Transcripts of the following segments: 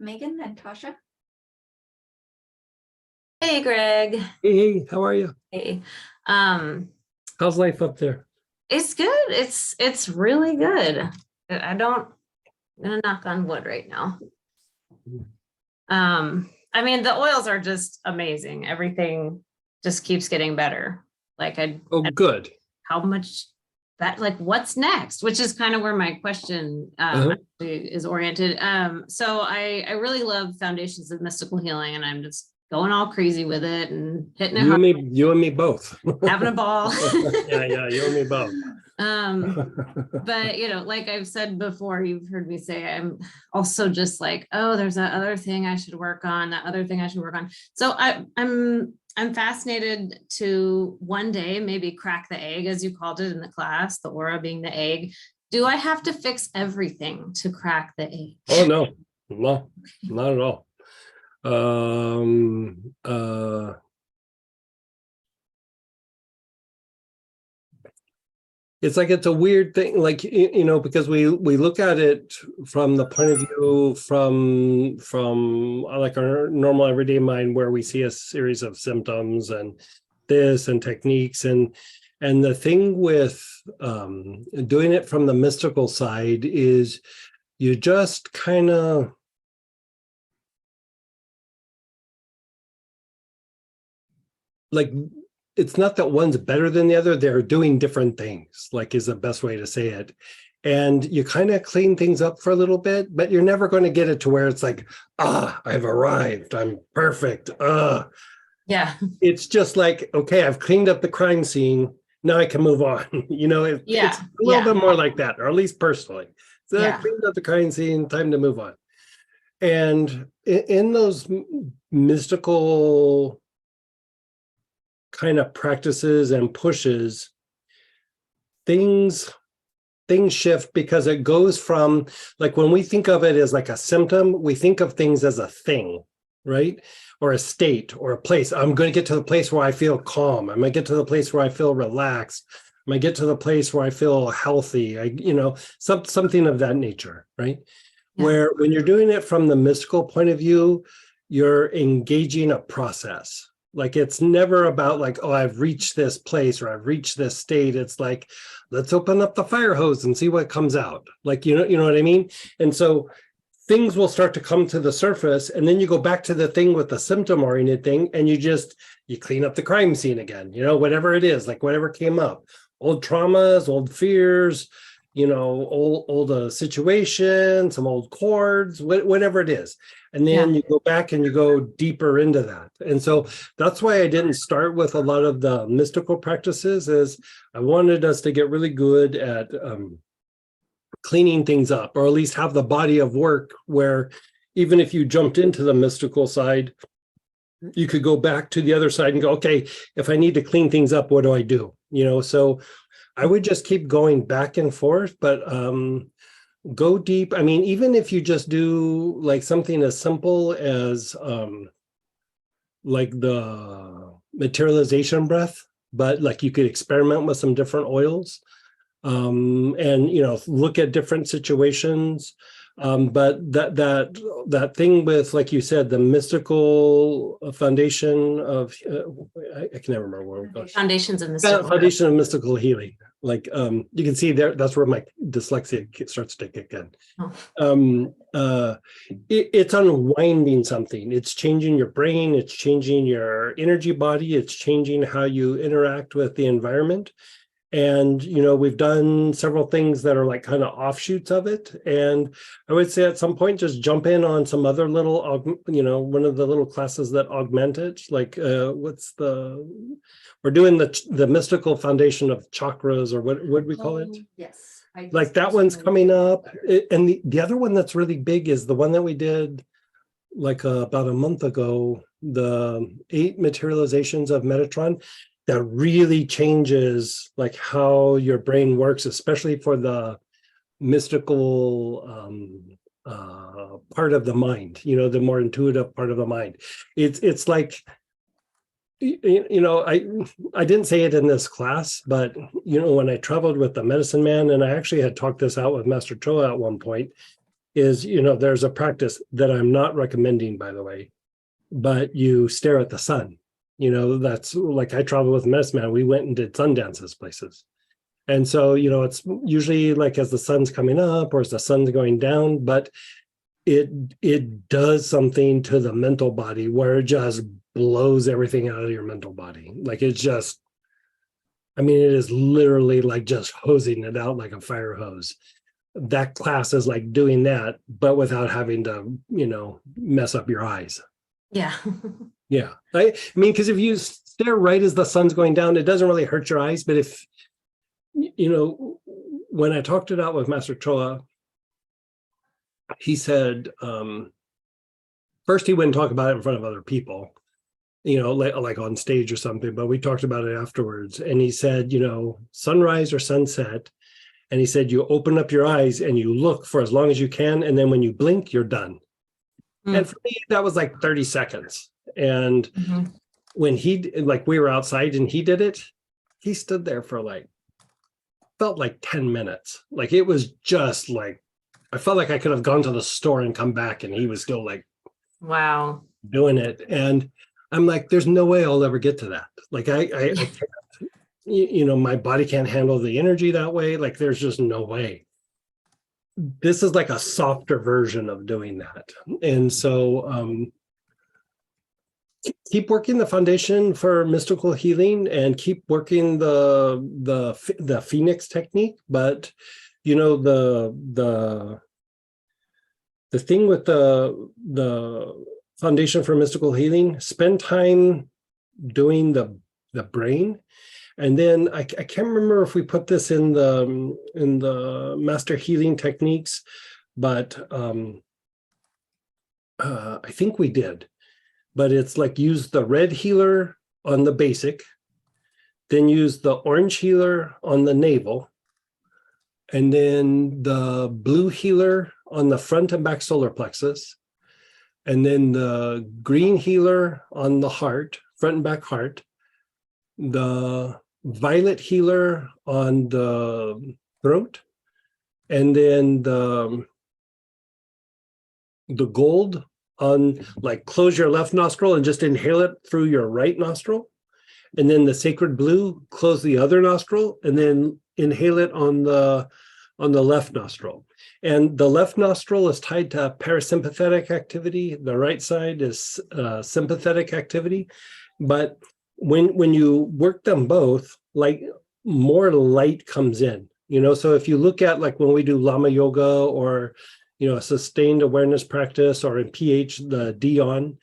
Megan and Tasha. Hey, Greg. Hey, how are you? Hey. How's life up there? It's good. It's really good. I'm gonna knock on wood right now. I mean, the oils are just amazing. Everything just keeps getting better. Like Good. how much that, like, what's next? Which is kind of where my question actually is oriented. So I really love Foundations of Mystical Healing, and I'm just going all crazy with it and hitting it hard, You and me both. having a ball. Yeah, you and me both. But like I've said before, you've heard me say, I'm also just like, oh, there's that other thing I should work on, that other thing I should work on. So I'm fascinated to one day maybe crack the egg, as you called it in the class, the aura being the egg. Do I have to fix everything to crack the egg? Oh no, not at all. It's like, it's a weird thing, like, because we look at it from the point of view from like our normal everyday mind, where we see a series of symptoms and this and techniques, and the thing with doing it from the mystical side is you just kind of like, it's not that one's better than the other, they're doing different things, like, is the best way to say it. And you kind of clean things up for a little bit, but you're never going to get it to where it's like, I've arrived, I'm perfect. Yeah. It's just like, okay, I've cleaned up the crime scene, now I can move on. It's a little bit more like that, or at least personally. So I cleaned up the crime scene, time to move on. And in those mystical kind of practices and pushes, things shift, because it goes from, like, when we think of it as like a symptom, we think of things as a thing, right? Or a state or a place. I'm going to get to the place where I feel calm. I'm going to get to the place where I feel relaxed. I'm going to get to the place where I feel healthy. Something of that nature, right? Yeah. Where when you're doing it from the mystical point of view, you're engaging a process. Like, it's never about like, oh, I've reached this place or I've reached this state. It's like, let's open up the fire hose and see what comes out. Like, you know what I mean? And so things will start to come to the surface, and then you go back to the thing with the symptom oriented thing, and you clean up the crime scene again, whatever it is, like whatever came up, old traumas, old fears, old situations, some old cords, whatever it is. And then you go back and you go deeper into that. And so that's why I didn't start with a lot of the mystical practices, is I wanted us to get really good at cleaning things up, or at least have the body of work where even if you jumped into the mystical side, you could go back to the other side and go, okay, if I need to clean things up, what do I do? So I would just keep going back and forth, but go deep. I mean, even if you just do like something as simple as like the materialization breath, but like you could experiment with some different oils, and look at different situations. But that thing with, like you said, the mystical foundation of I can never remember where it goes. Foundations of mystical. Foundation of mystical healing. Like, you can see there, that's where my dyslexia starts to kick in. It's unwinding something. It's changing your brain. It's changing your energy body. It's changing how you interact with the environment. And, we've done several things that are like kind of offshoots of it. And I would say at some point, just jump in on some other little, one of the little classes that augment it. Like, we're doing the mystical foundation of chakras, or what would we call it? Yes. Like that one's coming up. And the other one that's really big is the one that we did like about a month ago, the 8 materializations of Metatron. That really changes like how your brain works, especially for the mystical part of the mind, the more intuitive part of the mind. It's like, I didn't say it in this class, but when I traveled with the medicine man, and I actually had talked this out with Master Choa at one point, is, there's a practice that I'm not recommending, by the way, but you stare at the sun. That's like I travel with Medicine Man. We went and did sun dances places. And so, it's usually like as the sun's coming up or as the sun's going down, but it does something to the mental body where it just blows everything out of your mental body. Like it's just, it is literally like just hosing it out like a fire hose. That class is like doing that, but without having to, mess up your eyes. Yeah. Yeah. Because if you stare right as the sun's going down, it doesn't really hurt your eyes. But if, when I talked it out with Master Choa, he said, first he wouldn't talk about it in front of other people, like on stage or something, but we talked about it afterwards. And he said, sunrise or sunset. And he said, you open up your eyes and you look for as long as you can. And then when you blink, you're done. And for me, that was like 30 seconds. And when we were outside and he did it, he stood there for felt like 10 minutes. Like it was just like, I felt like I could have gone to the store and come back and he was still wow, doing it. And I'm like, there's no way I'll ever get to that. Like I can't, my body can't handle the energy that way. Like there's just no way. This is like a softer version of doing that. And so keep working the foundation for mystical healing and keep working the Phoenix technique. But the thing with the foundation for mystical healing, spend time doing the brain. And then I can't remember if we put this in the master healing techniques, but I think we did. But it's like use the red healer on the basic, then use the orange healer on the navel, and then the blue healer on the front and back solar plexus, and then the green healer on the heart, front and back heart, the violet healer on the throat, and then the gold on close your left nostril and just inhale it through your right nostril. And then the sacred blue, close the other nostril and then inhale it on the left nostril. And the left nostril is tied to parasympathetic activity. The right side is sympathetic activity. But when you work them both, more light comes in, so if you look at when we do Lama Yoga or a sustained awareness practice, or in PH, the Dion,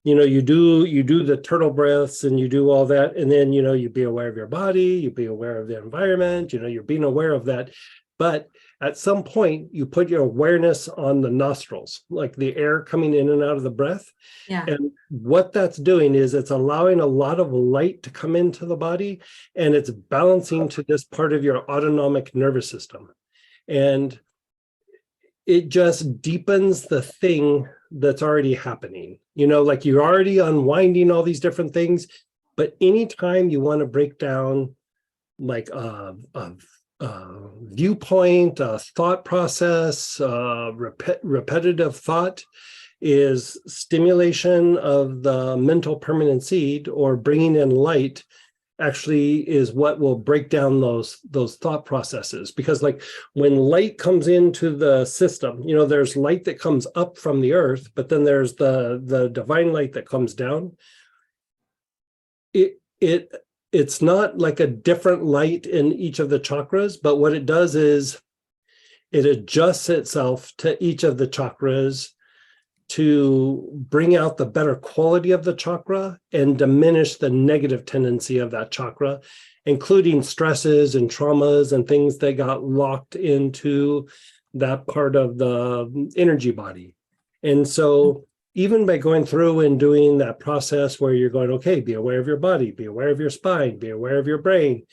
you do the turtle breaths and you do all that. And then, you be aware of your body, you be aware of the environment, you're being aware of that. But at some point you put your awareness on the nostrils, like the air coming in and out of the breath. Yeah. And what that's doing is it's allowing a lot of light to come into the body, and it's balancing to this part of your autonomic nervous system. And it just deepens the thing that's already happening. You're already unwinding all these different things, but anytime you want to break down a viewpoint, a thought process, repetitive thought, is stimulation of the mental permanent seed, or bringing in light, actually is what will break down those thought processes. Because when light comes into the system, there's light that comes up from the earth, but then there's the divine light that comes down. It's not like a different light in each of the chakras, but what it does is it adjusts itself to each of the chakras to bring out the better quality of the chakra and diminish the negative tendency of that chakra, including stresses and traumas and things that got locked into that part of the energy body. And so even by going through and doing that process where you're going, okay, be aware of your body, be aware of your spine, be aware of your brain.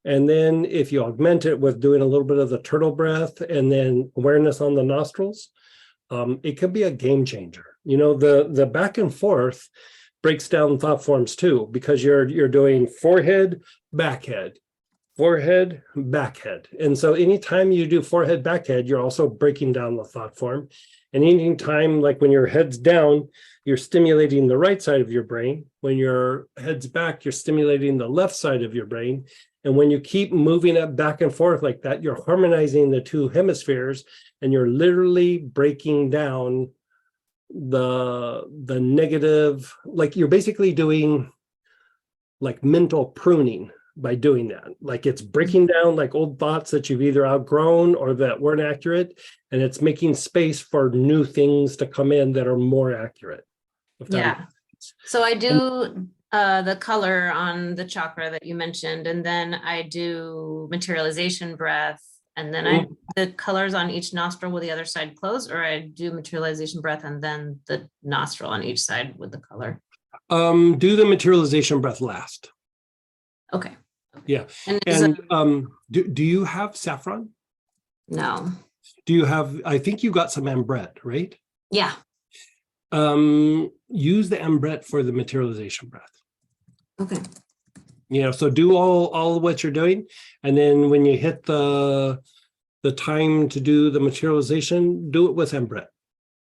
And then if you augment it with doing a little bit of the turtle breath and then awareness on the nostrils, it could be a game changer. The back and forth breaks down thought forms too, because you're doing forehead, back head, forehead, backhead. And so anytime you do forehead, backhead, you're also breaking down the thought form. And anytime, like when your head's down, you're stimulating the right side of your brain. When your head's back, you're stimulating the left side of your brain. And when you keep moving it back and forth like that, you're harmonizing the two hemispheres, and you're literally breaking down the negative, like you're basically doing like mental pruning by doing that. Like it's breaking down like old thoughts that you've either outgrown or that weren't accurate, and it's making space for new things to come in that are more accurate. if that Yeah. makes sense. So I do the color on the chakra that you mentioned, and then I do materialization breath, and then I the colors on each nostril with the other side closed, or I do materialization breath and then the nostril on each side with the color. Do the materialization breath last. Okay. Yeah. And And do you have saffron? no. Do you have, I think you got some ambret, right? Yeah. Use the ambret for the materialization breath. Okay. So do all what you're doing, and then when you hit the time to do the materialization, do it with ambret.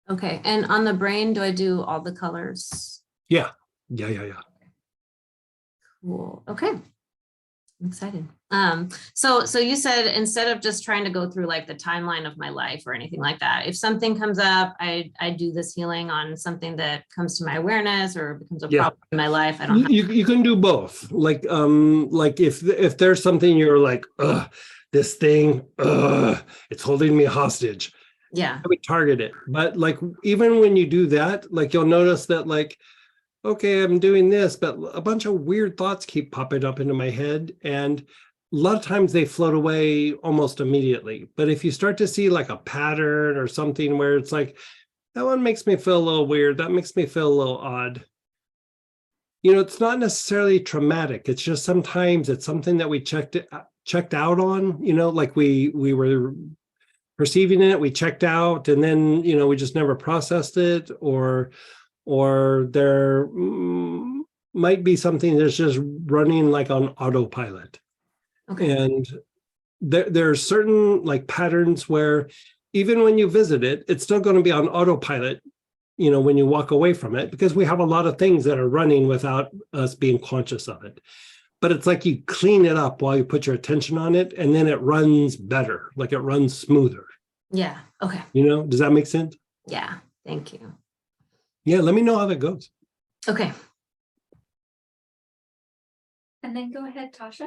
Okay. And on the brain, do I do all the colors? Yeah. Cool. Okay. I'm excited. So you said instead of just trying to go through like the timeline of my life or anything like that, if something comes up, I do this healing on something that comes to my awareness or becomes a problem in my life. I don't have You can do both. Like if there's something you're like, this thing, it's holding me hostage. Yeah. I would target it. But like even when you do that, like you'll notice that like, okay, I'm doing this, but a bunch of weird thoughts keep popping up into my head. And a lot of times they float away almost immediately. But if you start to see like a pattern or something where it's like, that one makes me feel a little weird, that makes me feel a little odd. It's not necessarily traumatic. It's just sometimes it's something that we checked out on, like we were perceiving it, we checked out, and then, we just never processed it, or there might be something that's just running like on autopilot. Okay. And there are certain like patterns where even when you visit it, it's still going to be on autopilot, when you walk away from it, because we have a lot of things that are running without us being conscious of it. But it's like you clean it up while you put your attention on it, and then it runs better, like it runs smoother. Yeah. Okay. Does that make sense? Yeah. Thank you. Yeah, let me know how that goes. Okay. And then go ahead, Tasha.